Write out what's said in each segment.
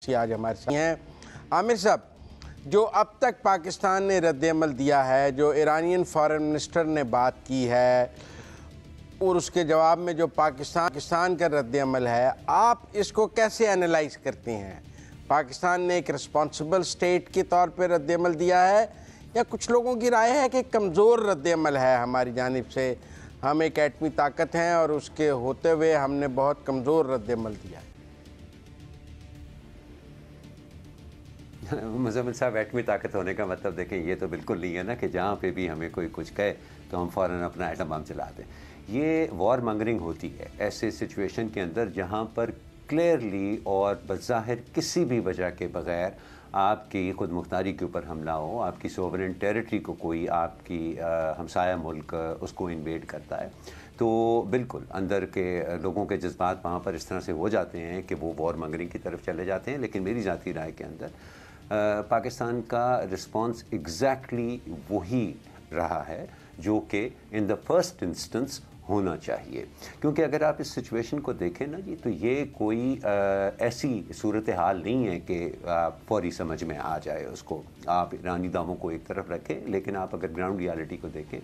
आज हमारे साथ हैं आमिर साहब। जो अब तक पाकिस्तान ने रद्द-ए-अमल दिया है, जो ईरानियन फॉरेन मिनिस्टर ने बात की है और उसके जवाब में जो पाकिस्तान का रद्द-ए-अमल है, आप इसको कैसे एनालाइज करते हैं? पाकिस्तान ने एक रिस्पॉन्सिबल स्टेट के तौर पर रद्द-ए-अमल दिया है या कुछ लोगों की राय है कि कमज़ोर रद्द-ए-अमल है हमारी जानिब से, हम एक एटमी ताकत हैं और उसके होते हुए हमने बहुत कमज़ोर रद्द-ए-अमल दिया है? मुज़म्मिल साहब, एटमी ताकत होने का मतलब देखें, ये तो बिल्कुल नहीं है ना कि जहाँ पे भी हमें कोई कुछ कहे तो हम फ़ौरन अपना एटम बम चला दें। ये वॉर मंगरिंग होती है ऐसे सिचुएशन के अंदर जहाँ पर क्लियरली और बज़ाहिर किसी भी वजह के बग़ैर आपकी खुद मुख्तारी के ऊपर हमला हो, आपकी सोवरेन टेरिटरी को कोई आपकी हमसाया मुल्क उसको इन्वेड करता है, तो बिल्कुल अंदर के लोगों के जज्बात वहाँ पर इस तरह से हो जाते हैं कि वो वॉर मंगरिंग की तरफ चले जाते हैं। लेकिन मेरी ज़ाती राय के अंदर पाकिस्तान का रिस्पॉन्स एग्जैक्टली वही रहा है जो कि इन द फर्स्ट इंस्टेंस होना चाहिए। क्योंकि अगर आप इस सिचुएशन को देखें ना जी, तो ये कोई ऐसी सूरत हाल नहीं है कि फौरी समझ में आ जाए उसको। आप ईरानी दावों को एक तरफ रखें, लेकिन आप अगर ग्राउंड रियलिटी को देखें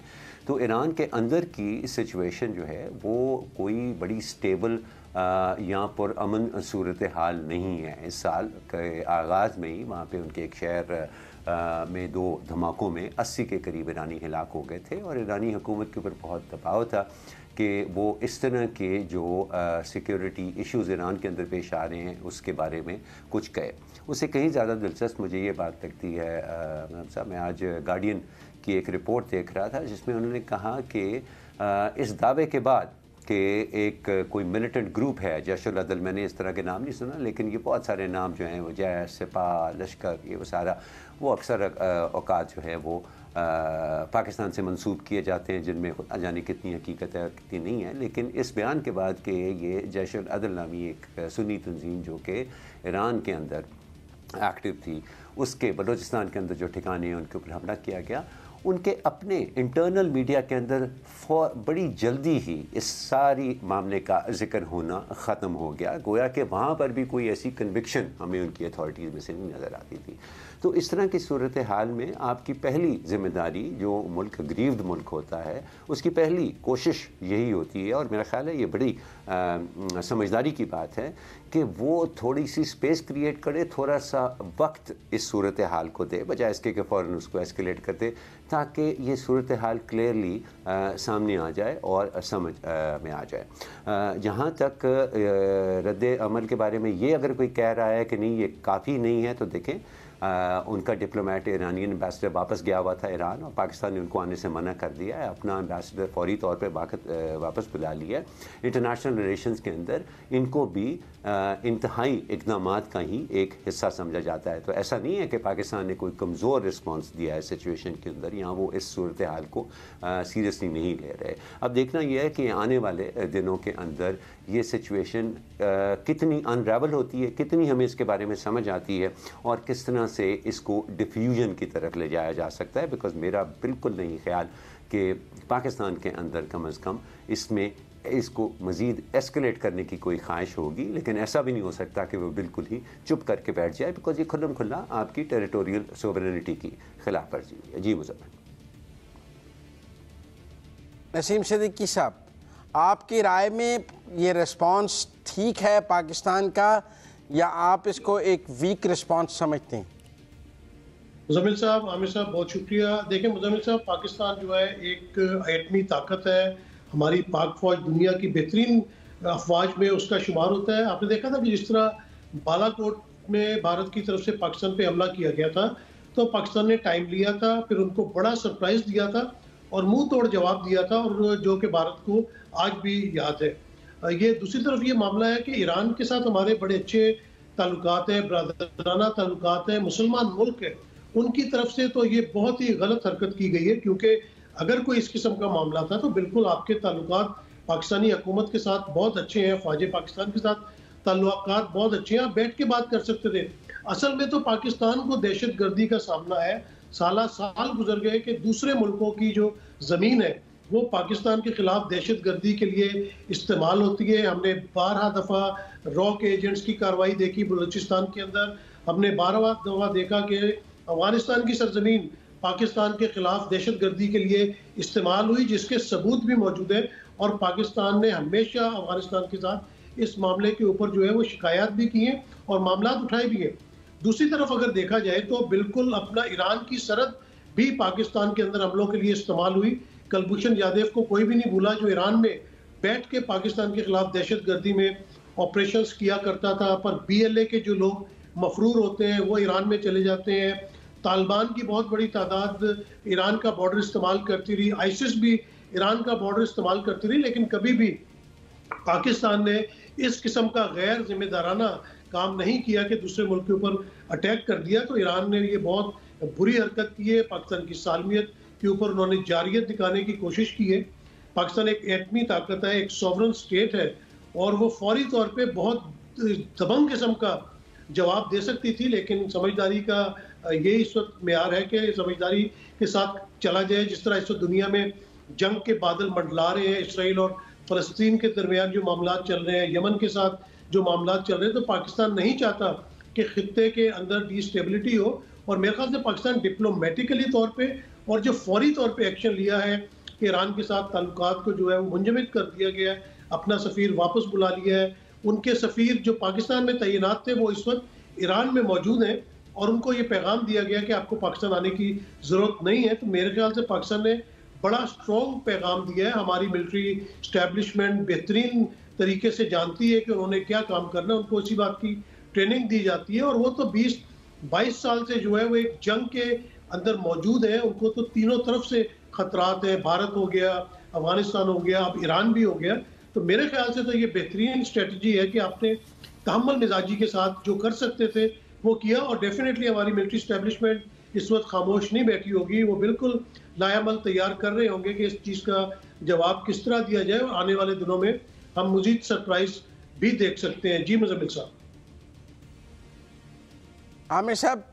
तो ईरान के अंदर की सिचुएशन जो है वो कोई बड़ी स्टेबल यहाँ पर अमन सूरत हाल नहीं है। इस साल के आगाज़ में ही वहाँ पे उनके एक शहर में 2 धमाकों में 80 के करीब ईरानी हिलाक हो गए थे और ईरानी हुकूमत के ऊपर बहुत दबाव था कि वो इस तरह के जो सिक्योरिटी इश्यूज़ ईरान के अंदर पेश आ रहे हैं उसके बारे में कुछ कहे। उससे कहीं ज़्यादा दिलचस्प मुझे ये बात लगती है साहब, मैं आज गार्डियन की एक रिपोर्ट देख रहा था जिसमें उन्होंने कहा कि इस दावे के बाद कि एक कोई मिलिटेंट ग्रुप है जैश-उल अदल, मैंने इस तरह के नाम नहीं सुना, लेकिन ये बहुत सारे नाम जो हैं वो जैश, सिपाह, लश्कर, ये वो सारा वो अक्सर औकात जो है वो पाकिस्तान से मंसूब किए जाते हैं, जिनमें जाने कितनी हकीकत है और कितनी नहीं है। लेकिन इस बयान के बाद कि ये जैश-उल अदल नामी एक सुन्नी तंजीम जो कि ईरान के अंदर एक्टिव थी, उसके बलूचिस्तान के अंदर जो ठिकाने हैं उनके ऊपर हमला किया गया, उनके अपने इंटरनल मीडिया के अंदर बड़ी जल्दी ही इस सारी मामले का जिक्र होना ख़त्म हो गया। गोया कि वहाँ पर भी कोई ऐसी कन्विक्शन हमें उनकी अथॉरिटीज़ में से नहीं नज़र आती थी। तो इस तरह की सूरत हाल में आपकी पहली ज़िम्मेदारी, जो मुल्क ग्रीव्ड मुल्क होता है, उसकी पहली कोशिश यही होती है और मेरा ख़्याल है ये बड़ी समझदारी की बात है कि वो थोड़ी सी स्पेस क्रिएट करे, थोड़ा सा वक्त इस सूरत हाल को दे, बजाय इसके कि फ़ौरन उसको एस्केलेट कर दे, ताकि ये सूरत हाल क्लियरली सामने आ जाए और समझ में आ जाए। जहाँ तक रद्द अमल के बारे में ये अगर कोई कह रहा है कि नहीं ये काफ़ी नहीं है, तो देखें उनका डिप्लोमेट ईरानियन एम्बेसडर वापस गया हुआ था ईरान और पाकिस्तान ने उनको आने से मना कर दिया है। अपना एम्बेसडर फौरी तौर पे वापस बुला लिया है। इंटरनेशनल रिलेशंस के अंदर इनको भी इंतहाई इक़दामात का ही एक हिस्सा समझा जाता है। तो ऐसा नहीं है कि पाकिस्तान ने कोई कमज़ोर रिस्पॉन्स दिया है सिचुएशन के अंदर, यहाँ वो इस सूरत हाल को सीरियसली नहीं ले रहे। अब देखना यह है कि आने वाले दिनों के अंदर ये सिचुएशन कितनी अनरेवल होती है, कितनी हमें इसके बारे में समझ आती है और किस तरह से इसको डिफ्यूजन की तरफ ले जाया जा सकता है। बिकॉज़ मेरा बिल्कुल नहीं ख्याल कि पाकिस्तान के अंदर कम अज़ कम इसमें इसको मज़ीद एस्केलेट करने की कोई ख्वाहिश होगी, लेकिन ऐसा भी नहीं हो सकता कि वो बिल्कुल ही चुप करके बैठ जाए, बिकॉज़ ये खुल्लम खुल्ला आपकी टेरिटोरियल सोवरेनिटी की खिलाफ वर्जी है। जी मुज़म्मिल। नसीम सिद्दीकी साहब, आपकी राय में ये रिस्पॉन्स ठीक है पाकिस्तान का या आप इसको एक वीक रिस्पॉन्स समझते हैं? मुज़म्मिल साहब, आमिर साहब बहुत शुक्रिया। देखें मुज़म्मिल साहब, पाकिस्तान जो है एक एटमी ताकत है। हमारी पाक फ़ौज दुनिया की बेहतरीन अफवाज में उसका शुमार होता है। आपने देखा था कि जिस तरह बालाकोट में भारत की तरफ से पाकिस्तान पे हमला किया गया था, तो पाकिस्तान ने टाइम लिया था, फिर उनको बड़ा सरप्राइज़ दिया था और मुंह तोड़ जवाब दिया था, और जो कि भारत को आज भी याद है। ये दूसरी तरफ ये मामला है कि ईरान के साथ हमारे बड़े अच्छे ताल्लुकात हैं, ब्रदराना ताल्लुकात हैं, मुसलमान मुल्क है, उनकी तरफ से तो ये बहुत ही गलत हरकत की गई है। क्योंकि अगर कोई इस किस्म का मामला था तो बिल्कुल आपके ताल्लुकात पाकिस्तानी हुकूमत के साथ बहुत अच्छे हैं, ख्वाजा पाकिस्तान के साथ ताल्लुकात बहुत अच्छे हैं, आप बैठ के बात कर सकते थे। असल में तो पाकिस्तान को दहशत गर्दी का सामना है। साल गुजर गए कि दूसरे मुल्कों की जो ज़मीन है वो पाकिस्तान के खिलाफ दहशतगर्दी के लिए इस्तेमाल होती है। हमने 12 दफ़ा रॉ के एजेंट्स की कार्रवाई देखी बलूचिस्तान के अंदर। हमने 12 दफ़ा देखा कि अफगानिस्तान की सरजमीन पाकिस्तान के खिलाफ दहशतगर्दी के लिए इस्तेमाल हुई, जिसके सबूत भी मौजूद है। और पाकिस्तान ने हमेशा अफगानिस्तान के साथ इस मामले के ऊपर जो है वो शिकायत भी की है और मामला उठाए भी हैं। दूसरी तरफ अगर देखा जाए तो बिल्कुल अपना ईरान की सरहद भी पाकिस्तान के अंदर हमलों के लिए इस्तेमाल हुई। कुलभूषण जाधव को कोई भी नहीं भूला जो ईरान में बैठ के पाकिस्तान के खिलाफ दहशतगर्दी में ऑपरेशंस किया करता था। पर BLA के जो लोग मफरूर होते हैं वो ईरान में चले जाते हैं। तालिबान की बहुत बड़ी तादाद ईरान का बॉर्डर इस्तेमाल करती रही, आईसिस भी ईरान का बॉर्डर इस्तेमाल करती रही, लेकिन कभी भी पाकिस्तान ने इस किस्म का गैर जिम्मेदाराना काम नहीं किया कि दूसरे मुल्क के ऊपर अटैक कर दिया। तो ईरान ने ये बहुत बुरी हरकत की है। पाकिस्तान की सालमियत के ऊपर उन्होंने जारियत दिखाने की कोशिश की है। पाकिस्तान एक एटमी ताकत है, एक सॉवरन स्टेट है, और वो फौरी तौर पे बहुत दबंग किस्म का जवाब दे सकती थी, लेकिन समझदारी का ये इस वक्त म्यार है कि समझदारी के साथ चला जाए। जिस तरह इस वक्त दुनिया में जंग के बादल मंडला रहे हैं, इसराइल और फ़लस्तीन के दरमियान जो मामला चल रहे हैं, यमन के साथ जो मामला चल रहे हैं, तो पाकिस्तान नहीं चाहता कि खित्ते के अंदर डिस्टेबिलिटी हो। और मेरे ख्याल से पाकिस्तान डिप्लोमेटिकली तौर पे और जो फौरी तौर पे एक्शन लिया है कि ईरान के साथ ताल्लुकात को जो है वो मुंजमद कर दिया गया है, अपना सफ़ीर वापस बुला लिया है। उनके सफ़ीर जो पाकिस्तान में तैनात थे वो इस वक्त ईरान में मौजूद हैं और उनको ये पैगाम दिया गया कि आपको पाकिस्तान आने की ज़रूरत नहीं है। तो मेरे ख्याल से पाकिस्तान ने बड़ा स्ट्रॉन्ग पैगाम दिया है। हमारी मिलिट्री इस्टेब्लिशमेंट बेहतरीन तरीके से जानती है कि उन्होंने क्या काम करना है, उनको इसी बात की ट्रेनिंग दी जाती है। और वो तो 20-22 साल से जो है वो एक जंग के अंदर मौजूद है। उनको तो तीनों तरफ से खतरात है, भारत हो गया, अफगानिस्तान हो गया, अब ईरान भी हो गया। तो मेरे ख्याल से तो ये बेहतरीन स्ट्रेटजी है कि आपने तहम्मुल मिजाजी के साथ जो कर सकते थे वो किया। और डेफिनेटली हमारी मिलिट्री इस्टेब्लिशमेंट इस वक्त खामोश नहीं बैठी होगी, वो बिल्कुल लायामल तैयार कर रहे होंगे कि इस चीज़ का जवाब किस तरह दिया जाए। और आने वाले दिनों में हम मज़ीद सरप्राइज भी देख सकते हैं। जी मुज़म्मिल साहब। आमिर साहब,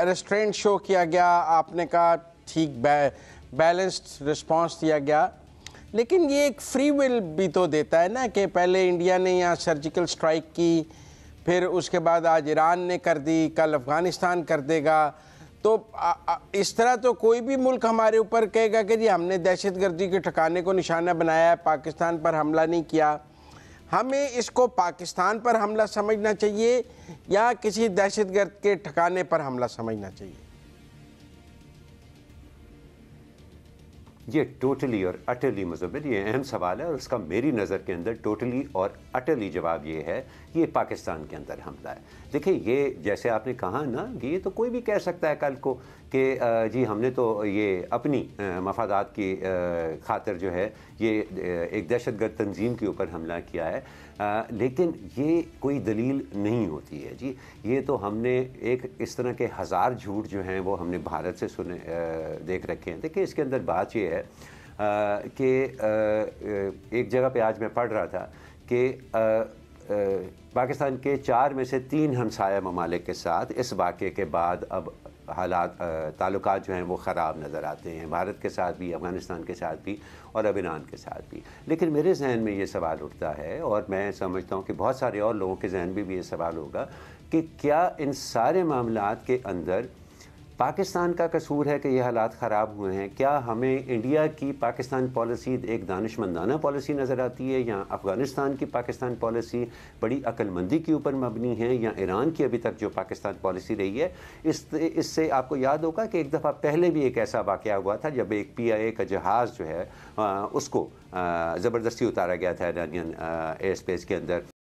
रेस्ट्रेंट शो किया गया, आपने कहा ठीक बैलेंस्ड रिस्पांस दिया गया, लेकिन ये एक फ्री विल भी तो देता है ना कि पहले इंडिया ने यहाँ सर्जिकल स्ट्राइक की, फिर उसके बाद आज ईरान ने कर दी, कल अफ़गानिस्तान कर देगा। तो इस तरह तो कोई भी मुल्क हमारे ऊपर कहेगा कि जी हमने दहशतगर्दी के ठिकाने को निशाना बनाया है, पाकिस्तान पर हमला नहीं किया। हमें इसको पाकिस्तान पर हमला समझना चाहिए या किसी दहशतगर्द के ठिकाने पर हमला समझना चाहिए? ये टोटली और अटली मुज़म्मिल, ये अहम सवाल है और उसका मेरी नज़र के अंदर टोटली और अटली जवाब ये है, ये पाकिस्तान के अंदर हमला है। देखिए, ये जैसे आपने कहा ना कि ये तो कोई भी कह सकता है कल को कि जी हमने तो ये अपनी मफादात की खातिर जो है ये एक दहशतगर्द तंजीम के ऊपर हमला किया है, लेकिन ये कोई दलील नहीं होती है जी। ये तो हमने एक इस तरह के हज़ार झूठ जो हैं वो हमने भारत से सुने देख रखे हैं। देखिए, इसके अंदर बात ये है कि एक जगह पे आज मैं पढ़ रहा था कि पाकिस्तान के 4 में से 3 हमसाया ममालिक के साथ इस वाक़े के बाद अब हालात ताल्लुकात जो हैं वो ख़राब नज़र आते हैं, भारत के साथ भी, अफ़गानिस्तान के साथ भी और अब ईरान के साथ भी। लेकिन मेरे जहन में ये सवाल उठता है और मैं समझता हूँ कि बहुत सारे और लोगों के जहन में भी ये सवाल होगा कि क्या इन सारे मामलात के अंदर पाकिस्तान का कसूर है कि ये हालात ख़राब हुए हैं? क्या हमें इंडिया की पाकिस्तान पॉलिसी एक दानिशमंदाना पॉलिसी नज़र आती है, या अफ़गानिस्तान की पाकिस्तान पॉलिसी बड़ी अक्लमंदी के ऊपर मबनी है, या ईरान की अभी तक जो पाकिस्तान पॉलिसी रही है? इससे आपको याद होगा कि एक दफ़ा पहले भी एक ऐसा वाक़या हुआ था जब एक PIA का जहाज़ जो है उसको ज़बरदस्ती उतारा गया था ईरानियन एयर स्पेस के अंदर।